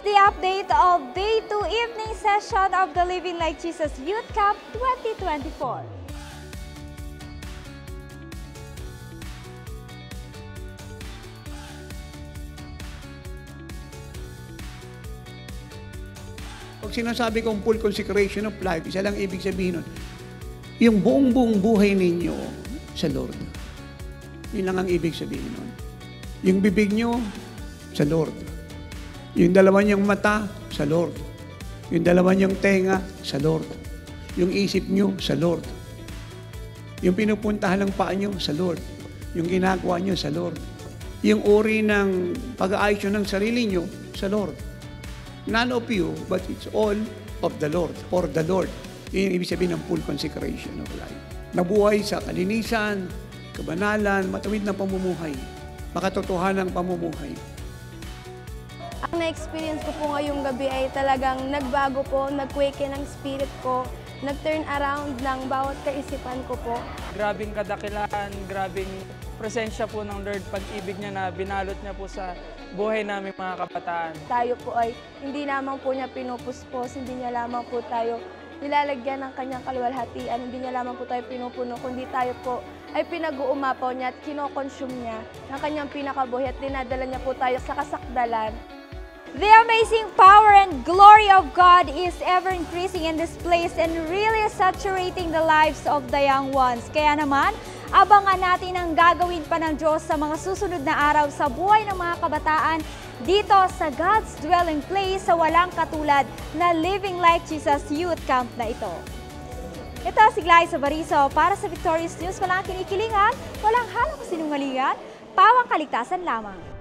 the update of Day 2 evening session of the Living Like Jesus Youth Camp 2024. Pag sinasabi kong full consecration of life, isa lang ibig sabihin nun, yung buong buhay ninyo sa Lord. Yun lang ang ibig sabihin nun. Yung bibig nyo sa Lord. Yung dalawa niyong mata sa Lord. Yung dalawa niyong tenga sa Lord. Yung isip nyo sa Lord. Yung pinupuntahan ng paa nyo sa Lord. Yung ginagawa nyo sa Lord. Yung uri ng pag-aayos nyo ng sarili nyo sa Lord. None of you, but it's all of the Lord, for the Lord. Yun yung ibig sabihin ng full consecration of life. Nabuhay sa kalinisan, kabanalan, matawid na pamumuhay, makatotohanan ng pamumuhay. Ang na-experience ko po ngayong gabi ay talagang nagbago po, nag-quicken ng spirit ko, nag-turn around ng bawat kaisipan ko po. Grabing kadakilaan, grabing presensya po ng Lord, pag-ibig niya na binalot niya po sa buhay namin mga kabataan. Tayo po ay hindi lamang po niya pinupuspos, hindi niya lamang po tayo nilalagyan ng kanyang kaluwalhatian, hindi niya lamang po tayo pinupuno, kundi tayo po ay pinag-uumapaw niya at kinokonsume niya ng kanyang pinakabuhay at dinadala niya po tayo sa kasakdalan. The amazing power and glory of God is ever increasing in this place and really saturating the lives of the young ones. Kaya naman, abangan natin ang gagawin pa ng Diyos sa mga susunod na araw sa buhay ng mga kabataan dito sa God's dwelling place sa walang katulad na Living Like Jesus Youth Camp na ito. Ito si Glyza Bariso para sa Victorious News. Walang kinikilingan, walang halong kasinungalingan, pawang kaligtasan lamang.